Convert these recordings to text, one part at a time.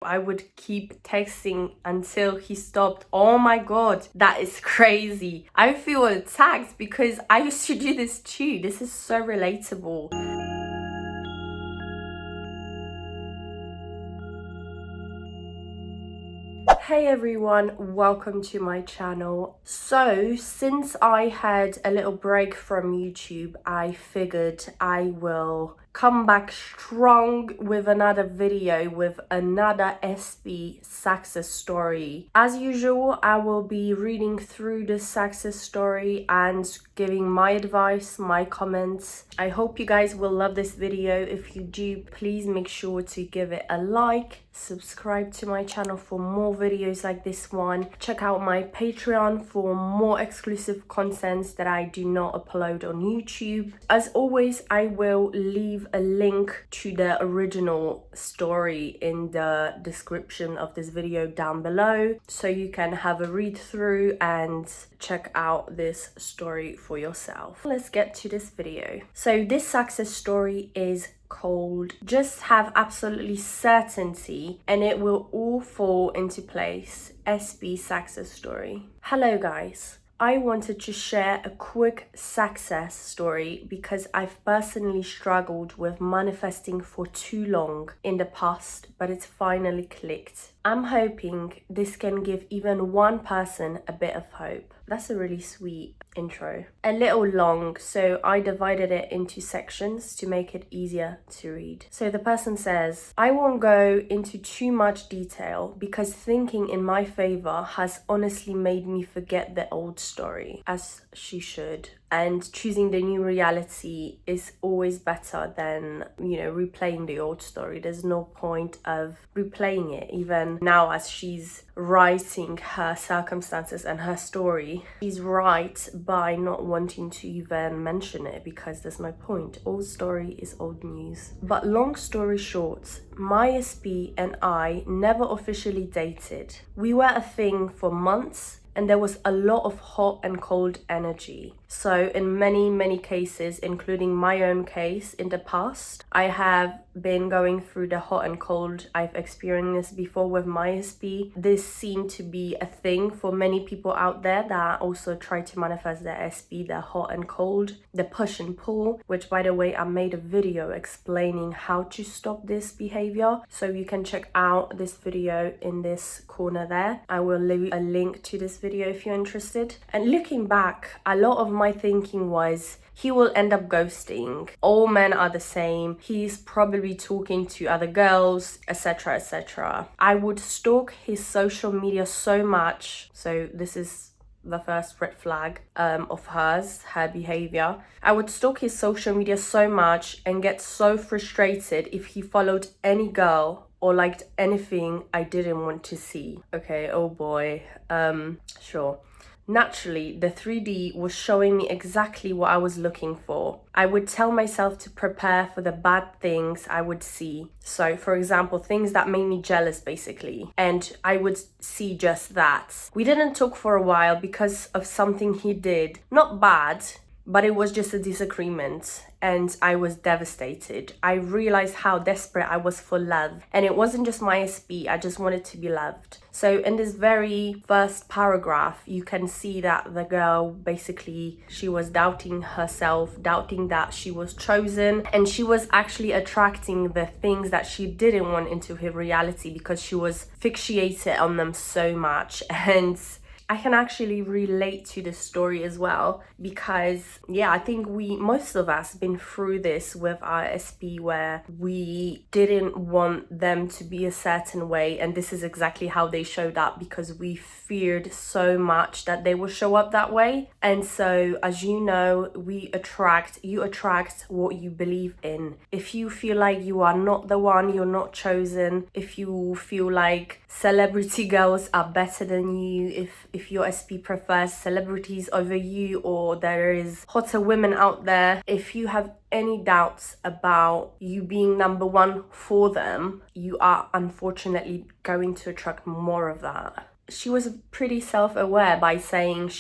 I would keep texting until he stopped. Oh my god, that is crazy. I feel attacked because I used to do this too. This is so relatable. Hey everyone, welcome to my channel. So since I had a little break from YouTube, I figured I will come back strong with another video with another SB success story. As usual, I will be reading through the success story and giving my advice, my comments. I hope you guys will love this video. If you do, please make sure to give it a like, subscribe to my channel for more videos like this one. Check out my Patreon for more exclusive content that I do not upload on YouTube. As always, I will leave a link to the original story in the description of this video down below, so you can have a read through and check out this story for yourself. Let's get to this video. So this success story is called Just Have Absolutely Certainty and It Will All Fall Into Place, SB Success Story. Hello guys. I wanted to share a quick success story because I've personally struggled with manifesting for too long in the past, but it's finally clicked. I'm hoping this can give even one person a bit of hope. That's a really sweet intro. A little long, so I divided it into sections to make it easier to read. So the person says, I won't go into too much detail because thinking in my favor has honestly made me forget the old story, as she should. And choosing the new reality is always better than, replaying the old story. There's no point of replaying it. Even now, as she's writing her circumstances and her story, she's right by not wanting to even mention it because there's no point. Old story is old news. But long story short, my SB and I never officially dated. We were a thing for months, and there was a lot of hot and cold energy. So in many cases, including my own case in the past, I have been going through the hot and cold. I've experienced this before with my SB. This seemed to be a thing for many people out there that also try to manifest their SB, their hot and cold, the push and pull, which by the way, I made a video explaining how to stop this behavior. So you can check out this video in this corner there. I will leave a link to this video if you're interested. And looking back, a lot of my thinking was, he will end up ghosting. All men are the same. He's probably talking to other girls, etc, etc. I would stalk his social media so much. So this is the first red flag of hers, her behavior. I would stalk his social media so much and get so frustrated if he followed any girl or liked anything I didn't want to see. Okay, oh boy, sure. Naturally, the 3D was showing me exactly what I was looking for. I would tell myself to prepare for the bad things I would see. So, for example, things that made me jealous, basically. And I would see just that. We didn't talk for a while because of something he did. Not bad, but it was just a disagreement. And I was devastated. I realized how desperate I was for love. And it wasn't just my SB, I just wanted to be loved. So in this very first paragraph, you can see that the girl, basically, she was doubting herself, doubting that she was chosen. And she was actually attracting the things that she didn't want into her reality because she was fixated on them so much. And I can actually relate to this story as well because, yeah, I think most of us been through this with our SB where we didn't want them to be a certain way, and this is exactly how they showed up because we feared so much that they will show up that way. And so, as you know, you attract what you believe in. If you feel like you are not the one, you're not chosen, if you feel like celebrity girls are better than you, if your SB prefers celebrities over you, or there is hotter women out there, if you have any doubts about you being number one for them, you are unfortunately going to attract more of that. She was pretty self-aware by saying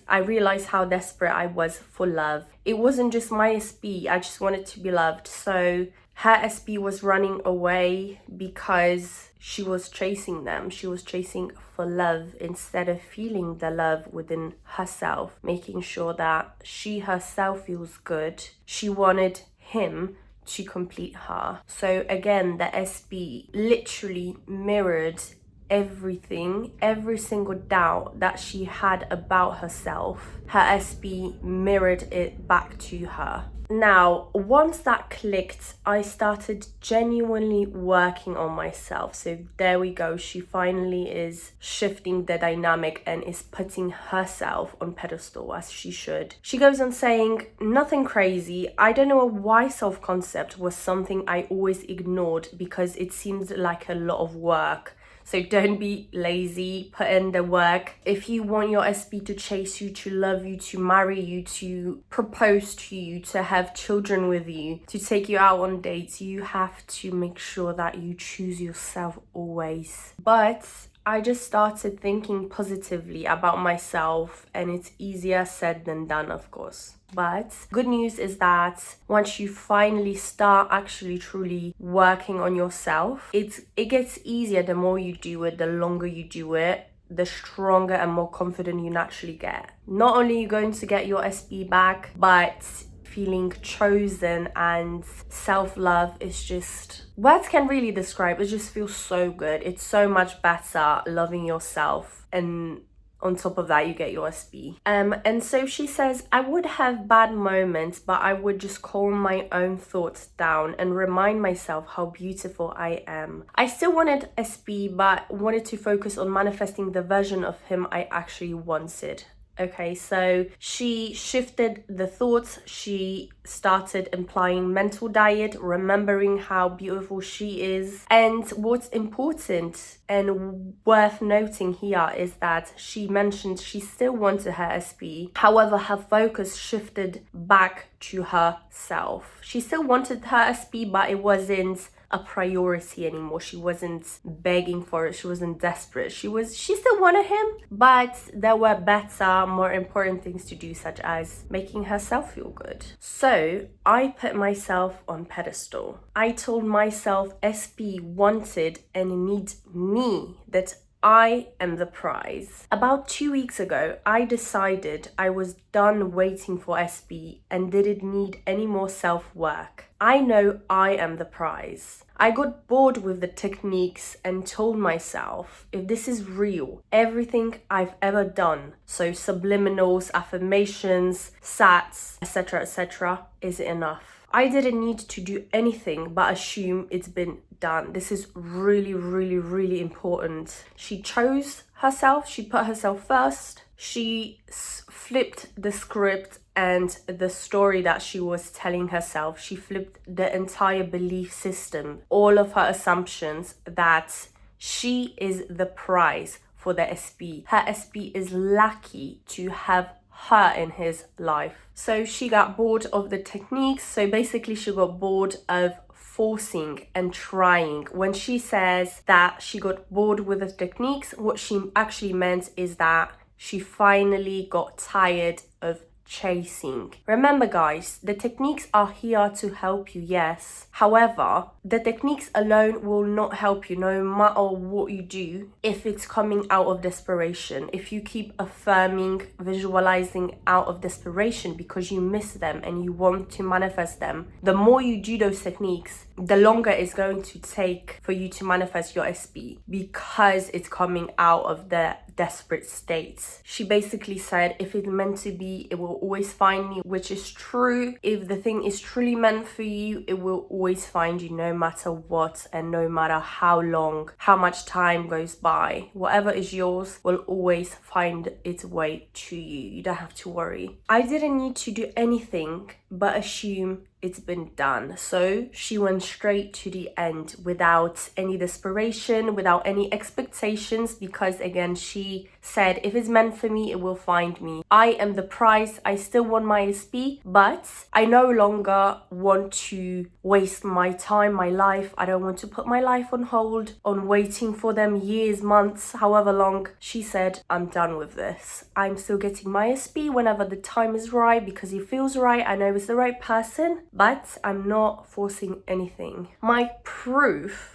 I realized how desperate I was for love. It wasn't just my SB, I just wanted to be loved. So Her SB was running away because she was chasing them. She was chasing for love instead of feeling the love within herself, making sure that she herself feels good. She wanted him to complete her. So again, the SB literally mirrored everything, every single doubt that she had about herself. Her SB mirrored it back to her. Now, once that clicked, I started genuinely working on myself. So there we go. She finally is shifting the dynamic and is putting herself on pedestal as she should. She goes on saying, nothing crazy. I don't know why self-concept was something I always ignored because it seems like a lot of work. So don't be lazy, put in the work. If you want your SB to chase you, to love you, to marry you, to propose to you, to have children with you, to take you out on dates, you have to make sure that you choose yourself always. But I just started thinking positively about myself, and it's easier said than done, of course. But good news is that once you finally start actually truly working on yourself, it gets easier the more you do it, the longer you do it, the stronger and more confident you naturally get. Not only are you going to get your SB back, but feeling chosen and self-love is just, words can really describe, it just feels so good. It's so much better loving yourself, and on top of that you get your SB. And so she says, I would have bad moments, but I would just calm my own thoughts down and remind myself how beautiful I am. I still wanted SB, but wanted to focus on manifesting the version of him I actually wanted. Okay, so she shifted the thoughts. She started implying mental diet, remembering how beautiful she is. And what's important and worth noting here is that she mentioned she still wanted her SB. However, her focus shifted back to herself. She still wanted her SB, but it wasn't a priority anymore. She wasn't begging for it. She wasn't desperate. She still wanted him, but there were better, more important things to do, such as making herself feel good. So I put myself on pedestal. I told myself SB wanted and needs me, that I am the prize. About 2 weeks ago, I decided I was done waiting for SB and didn't need any more self-work. I know I am the prize. I got bored with the techniques and told myself, if this is real, everything I've ever done, so subliminals, affirmations, SATs, etc., is enough. I didn't need to do anything but assume it's been done. This is really, really, really important. She chose herself. She put herself first. She flipped the script and the story that she was telling herself. She flipped the entire belief system, all of her assumptions that she is the prize for the SB. Her SB is lucky to have her in his life. So she got bored of the techniques. So basically she got bored of forcing and trying. When she says that she got bored with the techniques, what she actually meant is that she finally got tired of chasing. Remember guys, the techniques are here to help you, yes. However, the techniques alone will not help you no matter what you do if it's coming out of desperation. If you keep affirming, visualizing out of desperation because you miss them and you want to manifest them, the more you do those techniques, the longer it's going to take for you to manifest your SB because it's coming out of the desperate states. She basically said, if it's meant to be, it will always find you, which is true. If the thing is truly meant for you, it will always find you no matter what and no matter how long, how much time goes by. Whatever is yours will always find its way to you. You don't have to worry. I didn't need to do anything but assume it's been done. So she went straight to the end without any desperation, without any expectations, because again, she said, if it's meant for me, it will find me. I am the prize. I still want my SB, but I no longer want to waste my time, my life. I don't want to put my life on hold, on waiting for them years, months, however long. She said, I'm done with this. I'm still getting my SB whenever the time is right because it feels right. I know it's the right person, but I'm not forcing anything. My proof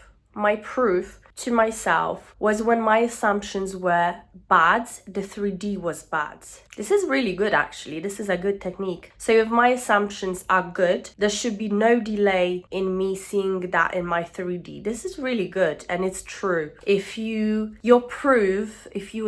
to myself was when my assumptions were bad, the 3D was bad. This is really good, actually. This is a good technique. So if my assumptions are good, there should be no delay in me seeing that in my 3D. This is really good, and it's true. If you're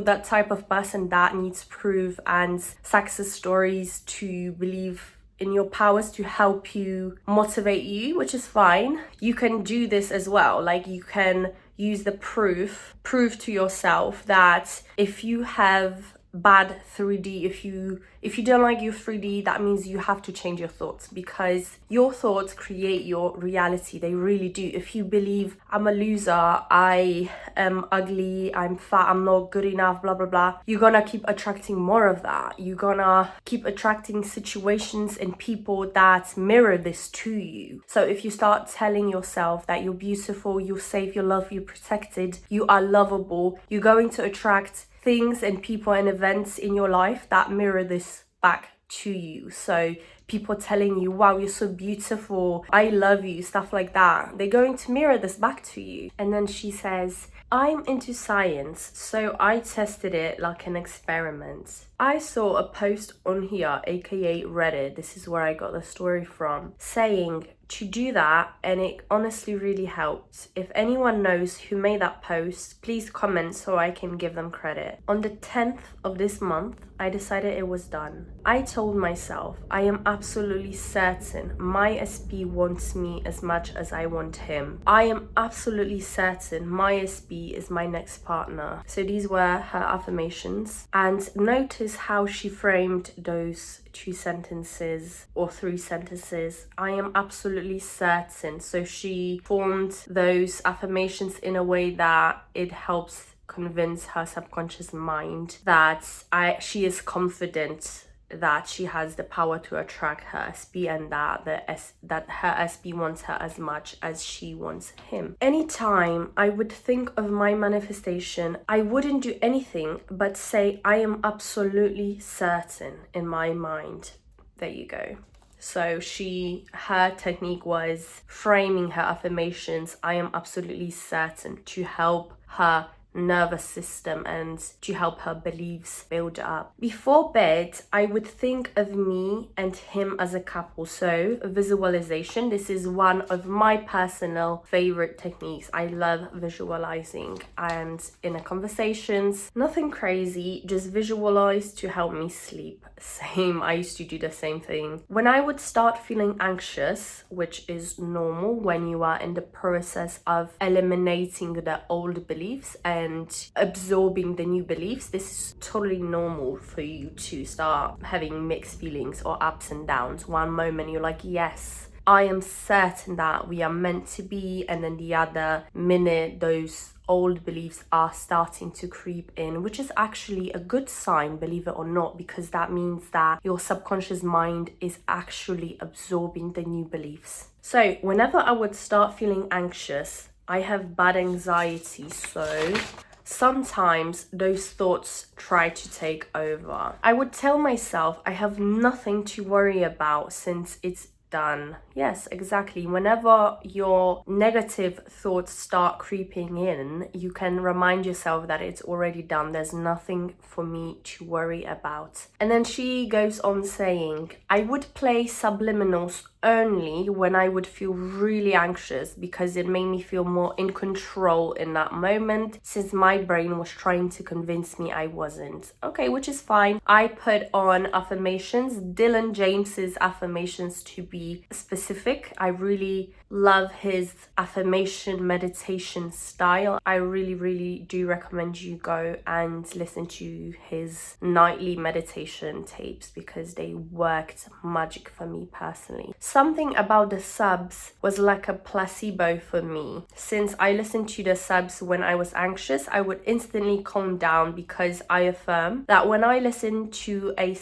that type of person that needs proof and success stories to believe in your powers to help you, motivate you, which is fine, you can do this as well. Like, you can use the prove to yourself that if you have bad 3D, if you don't like your 3D, that means you have to change your thoughts, because your thoughts create your reality. They really do. If you believe I'm a loser, I am ugly, I'm fat, I'm not good enough, blah blah blah, you're gonna keep attracting more of that. You're gonna keep attracting situations and people that mirror this to you. So if you start telling yourself that you're beautiful, you're safe, you're loved, you're protected, you are lovable, you're going to attract things and people and events in your life that mirror this back to you. So people telling you, wow, you're so beautiful, I love you, stuff like that, they're going to mirror this back to you. And then she says, I'm into science, so I tested it like an experiment. I saw a post on here, aka Reddit, this is where I got the story from, saying to do that, and it honestly really helped. If anyone knows who made that post, please comment so I can give them credit. On the 10th of this month, I decided it was done. I told myself, I am absolutely certain my SP wants me as much as I want him. I am absolutely certain my SP is my next partner. So these were her affirmations, and notice how she framed those 2 sentences or 3 sentences. I am absolutely certain. So she formed those affirmations in a way that it helps convince her subconscious mind that she is confident that she has the power to attract her SP, and that her SP wants her as much as she wants him. Anytime I would think of my manifestation, I wouldn't do anything but say, I am absolutely certain in my mind. There you go. So her technique was framing her affirmations, I am absolutely certain, to help her nervous system and to help her beliefs build up. Before bed, I would think of me and him as a couple. So visualization, this is one of my personal favorite techniques. I love visualizing, and in a conversations, nothing crazy, just visualize to help me sleep. Same, I used to do the same thing. When I would start feeling anxious, which is normal when you are in the process of eliminating the old beliefs and absorbing the new beliefs, this is totally normal for you to start having mixed feelings or ups and downs. One moment you're like, yes, I am certain that we are meant to be, and then the other minute those old beliefs are starting to creep in, which is actually a good sign, believe it or not, because that means that your subconscious mind is actually absorbing the new beliefs. So whenever I would start feeling anxious, I have bad anxiety, so sometimes those thoughts try to take over. I would tell myself I have nothing to worry about since it's done. Yes, exactly. Whenever your negative thoughts start creeping in, you can remind yourself that it's already done. There's nothing for me to worry about. And then she goes on saying, I would play subliminals only when I would feel really anxious, because it made me feel more in control in that moment, since my brain was trying to convince me I wasn't. Okay, which is fine. I put on affirmations, Dylan James's affirmations, to be specific. I really love his affirmation meditation style. I really do recommend you go and listen to his nightly meditation tapes, because they worked magic for me personally. Something about the subs was like a placebo for me. Since I listened to the subs when I was anxious, I would instantly calm down, because I affirm that when I listen to a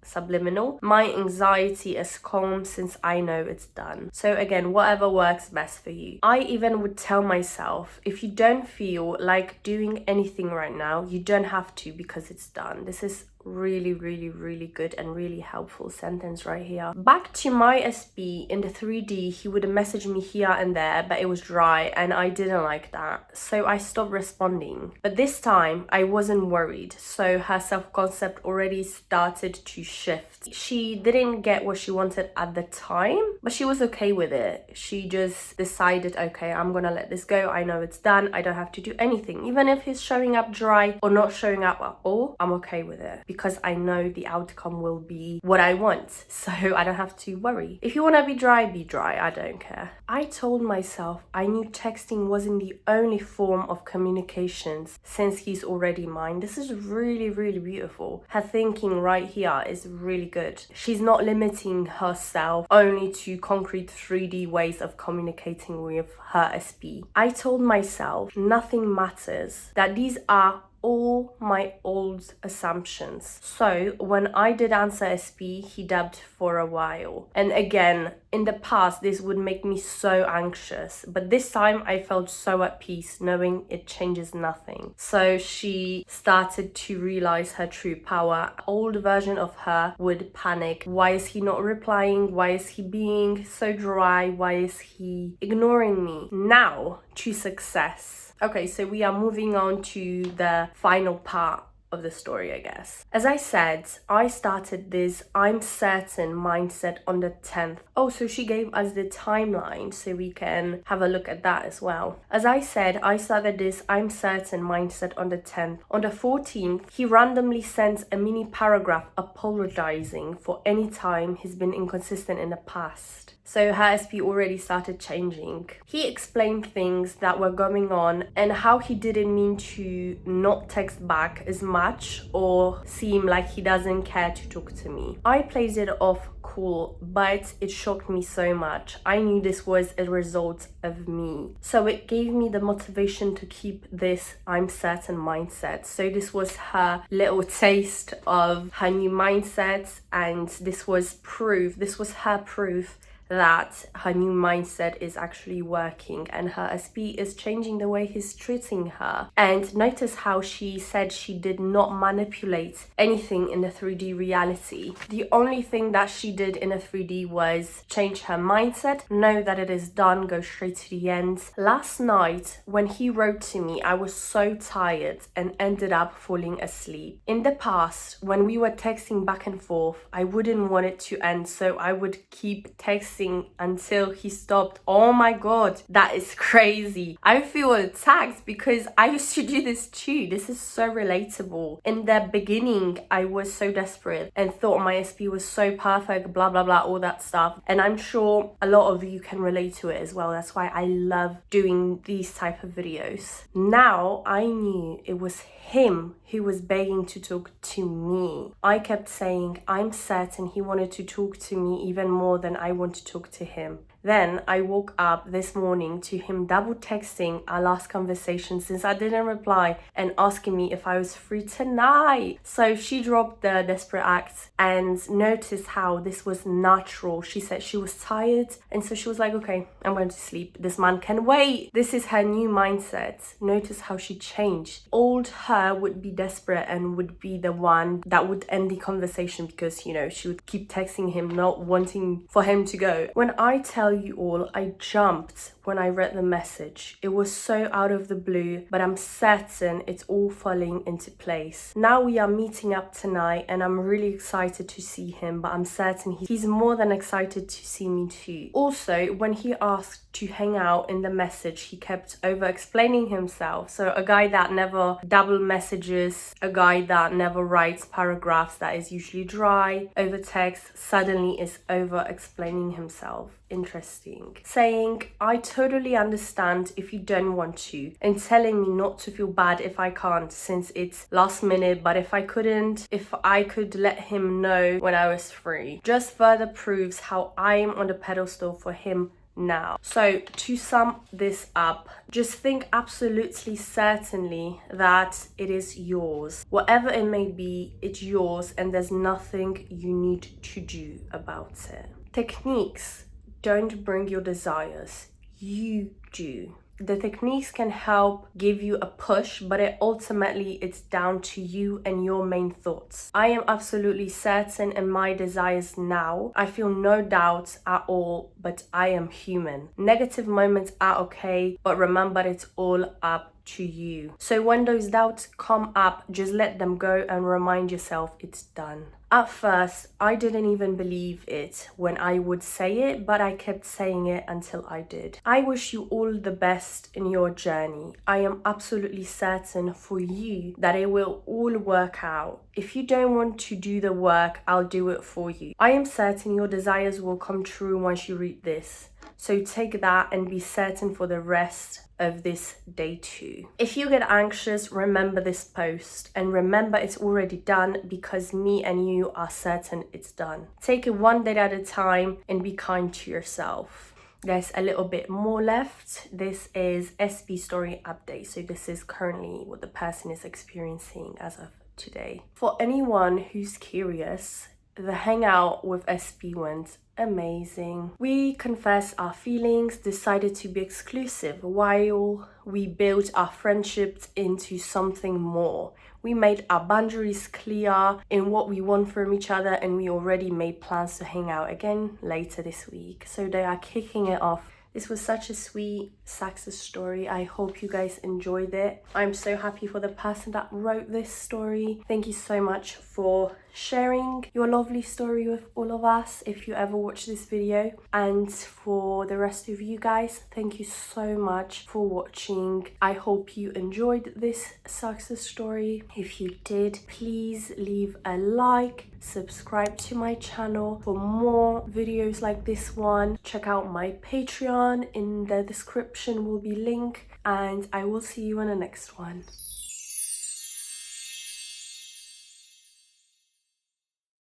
subliminal, my anxiety is calm, since I know it's done. So again, whatever works best for you. I even would tell myself, if you don't feel like doing anything right now, you don't have to, because it's done. This is Really, really, really good and really helpful sentence right here. Back to my SB in the 3D, he would message me here and there, but it was dry and I didn't like that. So I stopped responding. But this time I wasn't worried. So her self-concept already started to shift. She didn't get what she wanted at the time, but she was okay with it. She just decided, okay, I'm gonna let this go. I know it's done. I don't have to do anything. Even if he's showing up dry or not showing up at all, I'm okay with it. Because I know the outcome will be what I want, so I don't have to worry. If you want to be dry, I don't care. I told myself I knew texting wasn't the only form of communications since he's already mine. This is really, really beautiful. Her thinking right here is really good. She's not limiting herself only to concrete 3D ways of communicating with her SB. I told myself nothing matters, that these are all my old assumptions. So when I did answer SB, he dabbed for a while. And again, in the past, this would make me so anxious. But this time I felt so at peace knowing it changes nothing. So she started to realize her true power. Old version of her would panic. Why is he not replying? Why is he being so dry? Why is he ignoring me? Now to success. Okay, so we are moving on to the final part of the story, I guess. As I said, I started this I'm certain mindset on the 10th. Oh, so she gave us the timeline so we can have a look at that as well. As I said, I started this I'm certain mindset on the 10th. On the 14th, he randomly sent a mini paragraph apologizing for any time he's been inconsistent in the past. So her SP already started changing. He explained things that were going on and how he didn't mean to not text back as much or seem like he doesn't care to talk to me. I played it off cool, but it shocked me so much. I knew this was a result of me. So it gave me the motivation to keep this I'm certain mindset. So this was her little taste of her new mindset, and this was her proof that her new mindset is actually working and her SP is changing the way he's treating her. And notice how she said she did not manipulate anything in the 3D reality. The only thing that she did in a 3D was change her mindset, know that it is done, go straight to the end. Last night, when he wrote to me, I was so tired and ended up falling asleep. In the past, when we were texting back and forth, I wouldn't want it to end, so I would keep texting until he stopped. Oh my god, that is crazy. I feel attacked because I used to do this too. This is so relatable. In the beginning, I was so desperate and thought my SP was so perfect, blah blah blah, all that stuff. And I'm sure a lot of you can relate to it as well. That's why I love doing these type of videos. Now I knew it was him who was begging to talk to me. I kept saying I'm certain he wanted to talk to me even more than I want to talk to him. Then I woke up this morning to him double texting our last conversation since I didn't reply and asking me if I was free tonight. So she dropped the desperate act and noticed how this was natural. She said she was tired and so she was like, okay, I'm going to sleep. This man can wait. This is her new mindset. Notice how she changed. Old her would be desperate and would be the one that would end the conversation because, you know, she would keep texting him, not wanting for him to go. When I tell you all, I jumped when I read the message. It was so out of the blue, but I'm certain it's all falling into place. Now we are meeting up tonight and I'm really excited to see him, but I'm certain he's more than excited to see me too. Also, when he asked to hang out in the message, he kept over explaining himself. So a guy that never double messages, a guy that never writes paragraphs that is usually dry over text, suddenly is over explaining himself. Interesting. Saying, I totally understand if you don't want to, and telling me not to feel bad if I can't since it's last minute, but if I could let him know when I was free. Just further proves how I am on the pedestal for him now. So to sum this up, just think absolutely certainly that it is yours. Whatever it may be, it's yours and there's nothing you need to do about it. Techniques don't bring your desires, you do. The techniques can help give you a push, but ultimately it's down to you and your main thoughts. I am absolutely certain in my desires now. I feel no doubt at all, but I am human. Negative moments are okay, but remember it's all up to you. So when those doubts come up, just let them go and remind yourself it's done. At first, I didn't even believe it when I would say it, but I kept saying it until I did. I wish you all the best in your journey. I am absolutely certain for you that it will all work out. If you don't want to do the work, I'll do it for you. I am certain your desires will come true once you read this. So take that and be certain for the rest of this day too. If you get anxious, remember this post and remember it's already done, because me and you are certain it's done. Take it one day at a time and be kind to yourself. There's a little bit more left. This is SP story update. So this is currently what the person is experiencing as of today. For anyone who's curious, the hangout with SP went amazing. We confessed our feelings, decided to be exclusive while we built our friendships into something more. We made our boundaries clear in what we want from each other, and we already made plans to hang out again later this week. So they are kicking it off. This was such a sweet success story. I hope you guys enjoyed it. I'm so happy for the person that wrote this story. Thank you so much for sharing your lovely story with all of us if you ever watch this video. And for the rest of you guys, thank you so much for watching. I hope you enjoyed this success story. If you did, please leave a like, subscribe to my channel for more videos like this one. Check out my Patreon. In the description will be link, and I will see you in the next one.